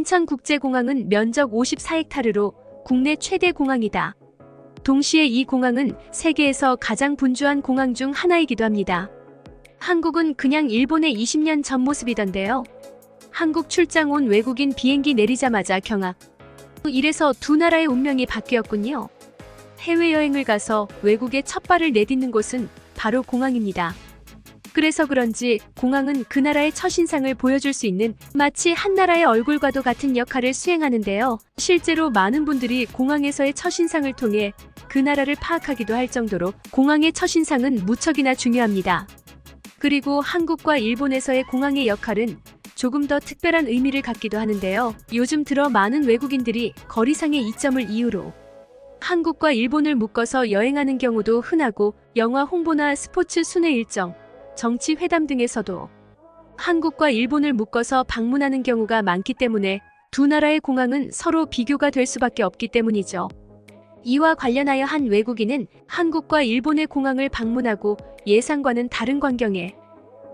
인천국제공항은 면적 54헥타르로 국내 최대 공항이다. 동시에 이 공항은 세계에서 가장 분주한 공항 중 하나이기도 합니다. 한국은 그냥 일본의 20년 전 모습이던데요. 한국 출장 온 외국인 비행기 내리자마자 경악. 이래서 두 나라의 운명이 바뀌었군요. 해외여행을 가서 외국에 첫 발을 내딛는 곳은 바로 공항입니다. 그래서 그런지 공항은 그 나라의 첫인상을 보여줄 수 있는 마치 한 나라의 얼굴과도 같은 역할을 수행하는데요. 실제로 많은 분들이 공항에서의 첫인상을 통해 그 나라를 파악하기도 할 정도로 공항의 첫인상은 무척이나 중요합니다. 그리고 한국과 일본에서의 공항의 역할은 조금 더 특별한 의미를 갖기도 하는데요. 요즘 들어 많은 외국인들이 거리상의 이점을 이유로 한국과 일본을 묶어서 여행하는 경우도 흔하고 영화 홍보나 스포츠 순회 일정, 정치 회담 등에서도 한국과 일본을 묶어서 방문하는 경우가 많기 때문에 두 나라의 공항은 서로 비교가 될 수밖에 없기 때문이죠. 이와 관련하여 한 외국인은 한국과 일본의 공항을 방문하고 예상과는 다른 광경에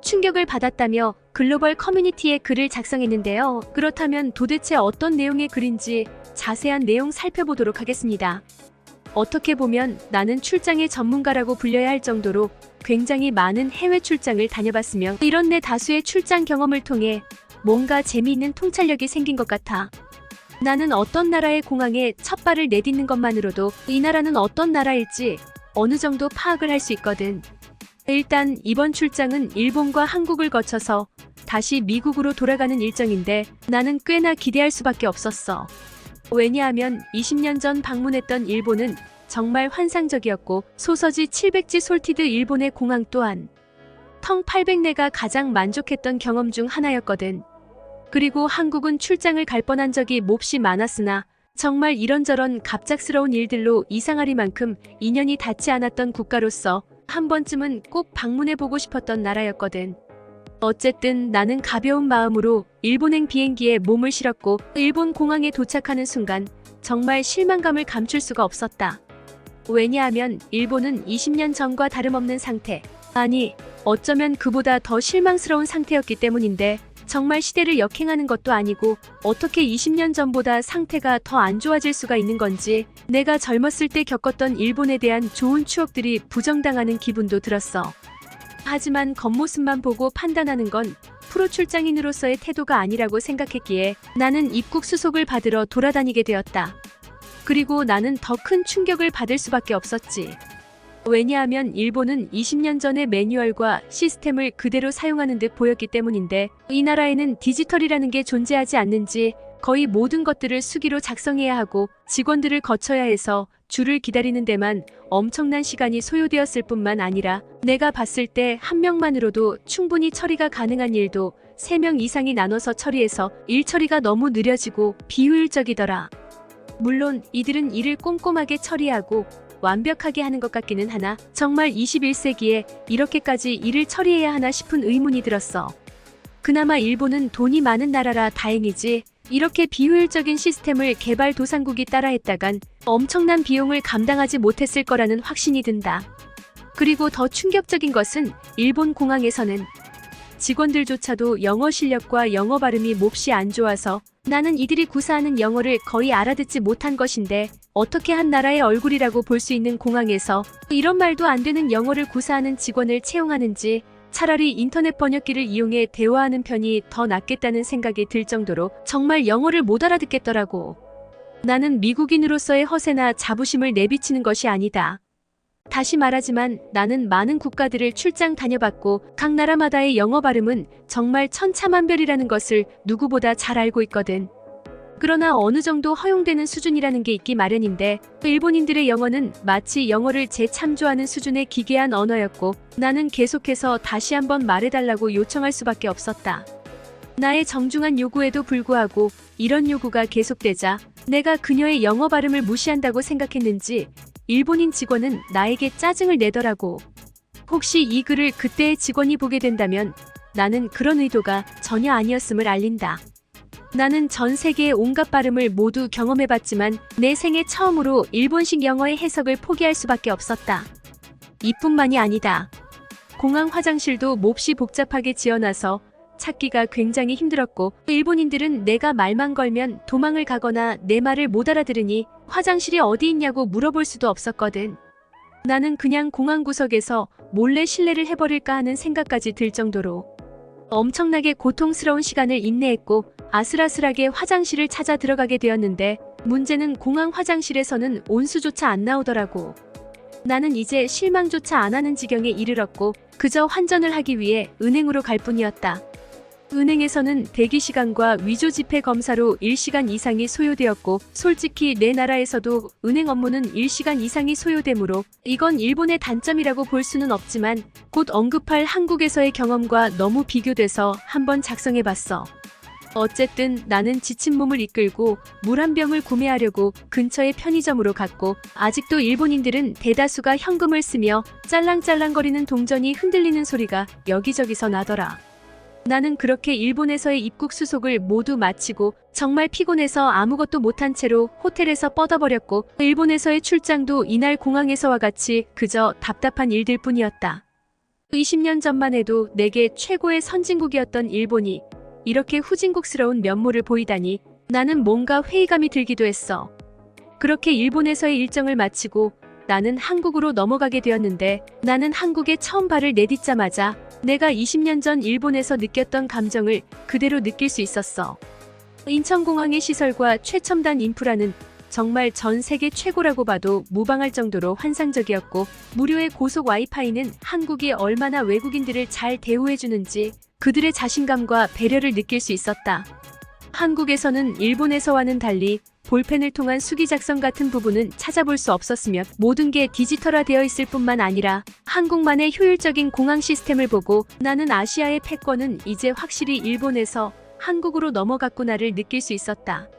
충격을 받았다며 글로벌 커뮤니티에 글을 작성했는데요. 그렇다면 도대체 어떤 내용의 글인지 자세한 내용 살펴보도록 하겠습니다. 어떻게 보면 나는 출장의 전문가라고 불려야 할 정도로 굉장히 많은 해외 출장을 다녀봤으며 이런 내 다수의 출장 경험을 통해 뭔가 재미있는 통찰력이 생긴 것 같아. 나는 어떤 나라의 공항에 첫 발을 내딛는 것만으로도 이 나라는 어떤 나라일지 어느 정도 파악을 할 수 있거든. 일단 이번 출장은 일본과 한국을 거쳐서 다시 미국으로 돌아가는 일정인데 나는 꽤나 기대할 수밖에 없었어. 왜냐하면 20년 전 방문했던 일본은 정말 환상적이었고 소서지 700지 솔티드 일본의 공항 또한 텅 800내가 가장 만족했던 경험 중 하나였거든. 그리고 한국은 출장을 갈 뻔한 적이 몹시 많았으나 정말 이런저런 갑작스러운 일들로 이상하리만큼 인연이 닿지 않았던 국가로서 한 번쯤은 꼭 방문해보고 싶었던 나라였거든. 어쨌든 나는 가벼운 마음으로 일본행 비행기에 몸을 실었고 일본 공항에 도착하는 순간 정말 실망감을 감출 수가 없었다. 왜냐하면 일본은 20년 전과 다름없는 상태, 아니 어쩌면 그보다 더 실망스러운 상태였기 때문인데 정말 시대를 역행하는 것도 아니고 어떻게 20년 전보다 상태가 더 안 좋아질 수가 있는 건지 내가 젊었을 때 겪었던 일본에 대한 좋은 추억들이 부정당하는 기분도 들었어. 하지만 겉모습만 보고 판단하는 건 프로 출장인으로서의 태도가 아니라고 생각했기에 나는 입국 수속을 받으러 돌아다니게 되었다. 그리고 나는 더 큰 충격을 받을 수밖에 없었지. 왜냐하면 일본은 20년 전의 매뉴얼과 시스템을 그대로 사용하는 듯 보였기 때문인데 이 나라에는 디지털이라는 게 존재하지 않는지 거의 모든 것들을 수기로 작성해야 하고 직원들을 거쳐야 해서 줄을 기다리는 데만 엄청난 시간이 소요되었을 뿐만 아니라 내가 봤을 때 한 명만으로도 충분히 처리가 가능한 일도 3명 이상이 나눠서 처리해서 일 처리가 너무 느려지고 비효율적이더라. 물론 이들은 일을 꼼꼼하게 처리하고 완벽하게 하는 것 같기는 하나 정말 21세기에 이렇게까지 일을 처리해야 하나 싶은 의문이 들었어. 그나마 일본은 돈이 많은 나라라 다행이지 이렇게 비효율적인 시스템을 개발도상국이 따라했다간 엄청난 비용을 감당하지 못했을 거라는 확신이 든다. 그리고 더 충격적인 것은 일본 공항에서는 직원들조차도 영어 실력과 영어 발음이 몹시 안 좋아서 나는 이들이 구사하는 영어를 거의 알아듣지 못한 것인데 어떻게 한 나라의 얼굴이라고 볼 수 있는 공항에서 이런 말도 안 되는 영어를 구사하는 직원을 채용하는지 차라리 인터넷 번역기를 이용해 대화하는 편이 더 낫겠다는 생각이 들 정도로 정말 영어를 못 알아듣겠더라고. 나는 미국인으로서의 허세나 자부심을 내비치는 것이 아니다. 다시 말하지만 나는 많은 국가들을 출장 다녀봤고 각 나라마다의 영어 발음은 정말 천차만별이라는 것을 누구보다 잘 알고 있거든. 그러나 어느 정도 허용되는 수준이라는 게 있기 마련인데 일본인들의 영어는 마치 영어를 재창조하는 수준의 기괴한 언어였고 나는 계속해서 다시 한번 말해달라고 요청할 수밖에 없었다. 나의 정중한 요구에도 불구하고 이런 요구가 계속되자 내가 그녀의 영어 발음을 무시한다고 생각했는지 일본인 직원은 나에게 짜증을 내더라고. 혹시 이 글을 그때의 직원이 보게 된다면 나는 그런 의도가 전혀 아니었음을 알린다. 나는 전 세계의 온갖 발음을 모두 경험해봤지만 내 생애 처음으로 일본식 영어의 해석을 포기할 수밖에 없었다. 이뿐만이 아니다. 공항 화장실도 몹시 복잡하게 지어놔서 찾기가 굉장히 힘들었고, 일본인들은 내가 말만 걸면 도망을 가거나 내 말을 못 알아들으니 화장실이 어디 있냐고 물어볼 수도 없었거든. 나는 그냥 공항 구석에서 몰래 실례를 해버릴까 하는 생각까지 들 정도로 엄청나게 고통스러운 시간을 인내했고, 아슬아슬하게 화장실을 찾아 들어가게 되었는데, 문제는 공항 화장실에서는 온수조차 안 나오더라고. 나는 이제 실망조차 안 하는 지경에 이르렀고, 그저 환전을 하기 위해 은행으로 갈 뿐이었다. 은행에서는 대기 시간과 위조 지폐 검사로 1시간 이상이 소요되었고, 솔직히 내 나라에서도 은행 업무는 1시간 이상이 소요되므로 이건 일본의 단점이라고 볼 수는 없지만 곧 언급할 한국에서의 경험과 너무 비교돼서 한번 작성해봤어. 어쨌든 나는 지친 몸을 이끌고 물 한 병을 구매하려고 근처의 편의점으로 갔고, 아직도 일본인들은 대다수가 현금을 쓰며 짤랑짤랑거리는 동전이 흔들리는 소리가 여기저기서 나더라. 나는 그렇게 일본에서의 입국 수속을 모두 마치고 정말 피곤해서 아무것도 못한 채로 호텔에서 뻗어버렸고, 일본에서의 출장도 이날 공항에서와 같이 그저 답답한 일들 뿐이었다. 20년 전만 해도 내게 최고의 선진국이었던 일본이 이렇게 후진국스러운 면모를 보이다니 나는 뭔가 회의감이 들기도 했어. 그렇게 일본에서의 일정을 마치고 나는 한국으로 넘어가게 되었는데, 나는 한국에 처음 발을 내딛자마자 내가 20년 전 일본에서 느꼈던 감정을 그대로 느낄 수 있었어. 인천공항의 시설과 최첨단 인프라는 정말 전 세계 최고라고 봐도 무방할 정도로 환상적이었고, 무료의 고속 와이파이는 한국이 얼마나 외국인들을 잘 대우해주는지 그들의 자신감과 배려를 느낄 수 있었다. 한국에서는 일본에서와는 달리 볼펜을 통한 수기 작성 같은 부분은 찾아볼 수 없었으며, 모든 게 디지털화되어 있을 뿐만 아니라 한국만의 효율적인 공항 시스템을 보고 나는 아시아의 패권은 이제 확실히 일본에서 한국으로 넘어갔구나를 느낄 수 있었다.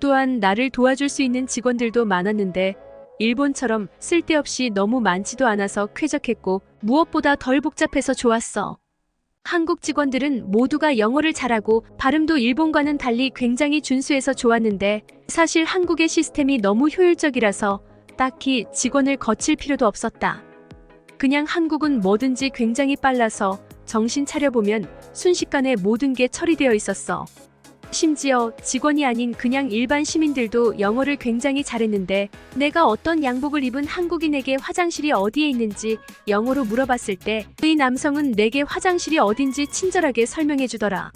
또한 나를 도와줄 수 있는 직원들도 많았는데 일본처럼 쓸데없이 너무 많지도 않아서 쾌적했고, 무엇보다 덜 복잡해서 좋았어. 한국 직원들은 모두가 영어를 잘하고 발음도 일본과는 달리 굉장히 준수해서 좋았는데, 사실 한국의 시스템이 너무 효율적이라서 딱히 직원을 거칠 필요도 없었다. 그냥 한국은 뭐든지 굉장히 빨라서 정신 차려보면 순식간에 모든 게 처리되어 있었어. 심지어 직원이 아닌 그냥 일반 시민들도 영어를 굉장히 잘했는데, 내가 어떤 양복을 입은 한국인에게 화장실이 어디에 있는지 영어로 물어봤을 때 이 남성은 내게 화장실이 어딘지 친절하게 설명해 주더라.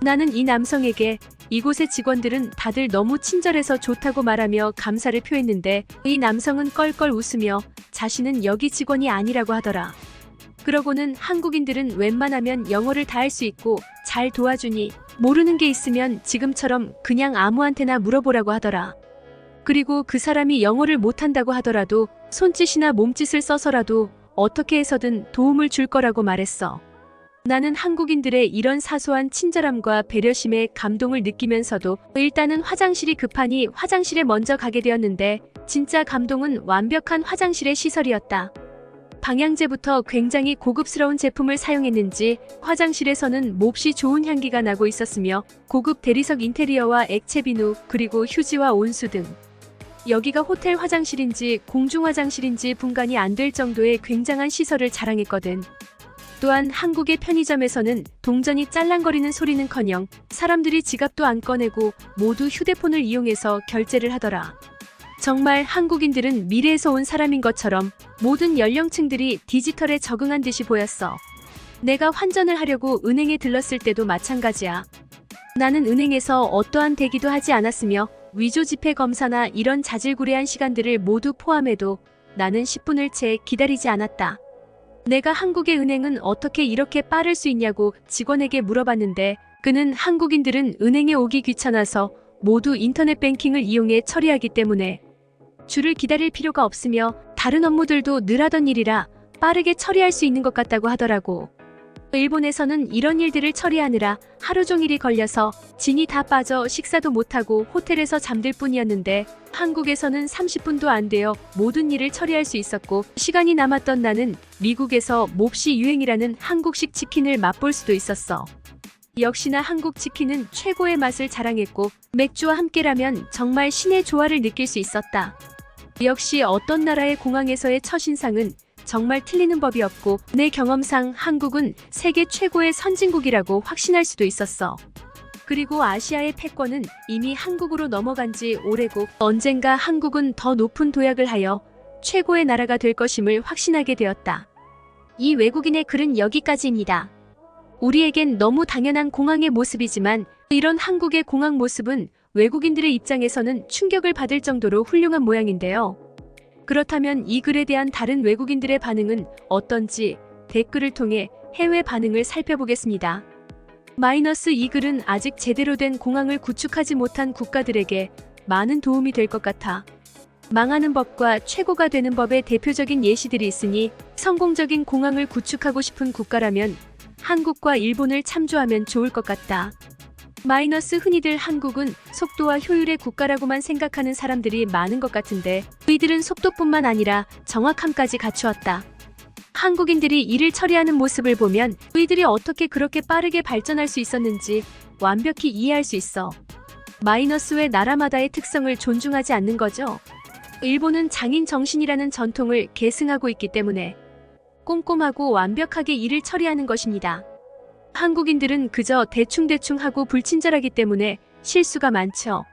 나는 이 남성에게 이곳의 직원들은 다들 너무 친절해서 좋다고 말하며 감사를 표했는데, 이 남성은 껄껄 웃으며 자신은 여기 직원이 아니라고 하더라. 그러고는 한국인들은 웬만하면 영어를 다 할 수 있고 잘 도와주니 모르는 게 있으면 지금처럼 그냥 아무한테나 물어보라고 하더라. 그리고 그 사람이 영어를 못한다고 하더라도 손짓이나 몸짓을 써서라도 어떻게 해서든 도움을 줄 거라고 말했어. 나는 한국인들의 이런 사소한 친절함과 배려심에 감동을 느끼면서도 일단은 화장실이 급하니 화장실에 먼저 가게 되었는데, 진짜 감동은 완벽한 화장실의 시설이었다. 방향제부터 굉장히 고급스러운 제품을 사용했는지 화장실에서는 몹시 좋은 향기가 나고 있었으며, 고급 대리석 인테리어와 액체 비누, 그리고 휴지와 온수 등 여기가 호텔 화장실인지 공중 화장실인지 분간이 안 될 정도의 굉장한 시설을 자랑했거든. 또한 한국의 편의점에서는 동전이 짤랑거리는 소리는커녕 사람들이 지갑도 안 꺼내고 모두 휴대폰을 이용해서 결제를 하더라. 정말 한국인들은 미래에서 온 사람인 것처럼 모든 연령층들이 디지털에 적응한 듯이 보였어. 내가 환전을 하려고 은행에 들렀을 때도 마찬가지야. 나는 은행에서 어떠한 대기도 하지 않았으며 위조 지폐 검사나 이런 자질구레한 시간들을 모두 포함해도 나는 10분을 채 기다리지 않았다. 내가 한국의 은행은 어떻게 이렇게 빠를 수 있냐고 직원에게 물어봤는데, 그는 한국인들은 은행에 오기 귀찮아서 모두 인터넷 뱅킹을 이용해 처리하기 때문에 줄을 기다릴 필요가 없으며 다른 업무들도 늘 하던 일이라 빠르게 처리할 수 있는 것 같다고 하더라고. 일본에서는 이런 일들을 처리하느라 하루 종일이 걸려서 진이 다 빠져 식사도 못하고 호텔에서 잠들 뿐이었는데, 한국에서는 30분도 안 되어 모든 일을 처리할 수 있었고, 시간이 남았던 나는 미국에서 몹시 유행이라는 한국식 치킨을 맛볼 수도 있었어. 역시나 한국 치킨은 최고의 맛을 자랑했고, 맥주와 함께라면 정말 신의 조화를 느낄 수 있었다. 역시 어떤 나라의 공항에서의 첫인상은 정말 틀리는 법이 없고 내 경험상 한국은 세계 최고의 선진국이라고 확신할 수도 있었어. 그리고 아시아의 패권은 이미 한국으로 넘어간 지 오래고 언젠가 한국은 더 높은 도약을 하여 최고의 나라가 될 것임을 확신하게 되었다. 이 외국인의 글은 여기까지입니다. 우리에겐 너무 당연한 공항의 모습이지만 이런 한국의 공항 모습은 외국인들의 입장에서는 충격을 받을 정도로 훌륭한 모양인데요. 그렇다면 이 글에 대한 다른 외국인들의 반응은 어떤지 댓글을 통해 해외 반응을 살펴보겠습니다. 이 글은 아직 제대로 된 공항을 구축하지 못한 국가들에게 많은 도움이 될 것 같아. 망하는 법과 최고가 되는 법의 대표적인 예시들이 있으니 성공적인 공항을 구축하고 싶은 국가라면 한국과 일본을 참조하면 좋을 것 같다. 흔히들 한국은 속도와 효율의 국가라고만 생각하는 사람들이 많은 것 같은데 이들은 속도뿐만 아니라 정확함까지 갖추었다. 한국인들이 일을 처리하는 모습을 보면 이들이 어떻게 그렇게 빠르게 발전할 수 있었는지 완벽히 이해할 수 있어. 왜 나라마다의 특성을 존중하지 않는 거죠? 일본은 장인 정신이라는 전통을 계승하고 있기 때문에 꼼꼼하고 완벽하게 일을 처리하는 것입니다. 한국인들은 그저 대충대충 하고 불친절하기 때문에 실수가 많죠.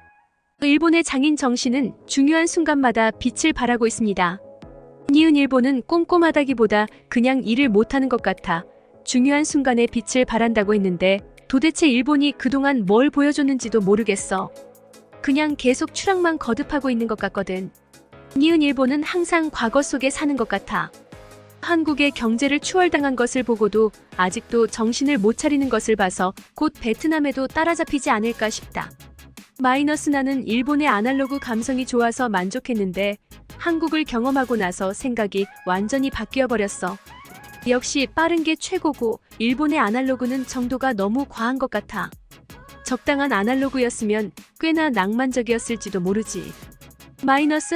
일본의 장인 정신은 중요한 순간마다 빛을 발하고 있습니다. 일본은 꼼꼼하다기보다 그냥 일을 못하는 것 같아 중요한 순간에 빛을 발한다고 했는데 도대체 일본이 그동안 뭘 보여줬는지도 모르겠어. 그냥 계속 추락만 거듭하고 있는 것 같거든. 일본은 항상 과거 속에 사는 것 같아. 한국의 경제를 추월당한 것을 보고도 아직도 정신을 못 차리는 것을 봐서 곧 베트남에도 따라잡히지 않을까 싶다. 나는 일본의 아날로그 감성이 좋아서 만족했는데 한국을 경험하고 나서 생각이 완전히 바뀌어 버렸어. 역시 빠른 게 최고고 일본의 아날로그는 정도가 너무 과한 것 같아. 적당한 아날로그였으면 꽤나 낭만적이었을지도 모르지.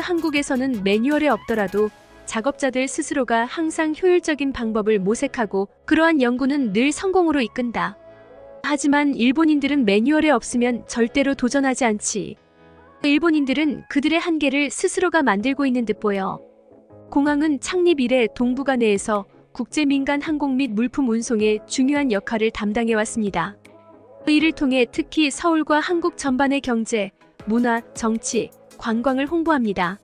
한국에서는 매뉴얼에 없더라도 작업자들 스스로가 항상 효율적인 방법을 모색하고 그러한 연구는 늘 성공으로 이끈다. 하지만 일본인들은 매뉴얼에 없으면 절대로 도전하지 않지. 일본인들은 그들의 한계를 스스로가 만들고 있는 듯 보여. 공항은 창립 이래 동북아 내에서 국제 민간 항공 및 물품 운송에 중요한 역할을 담당해왔습니다. 이를 통해 특히 서울과 한국 전반의 경제, 문화, 정치, 관광을 홍보합니다.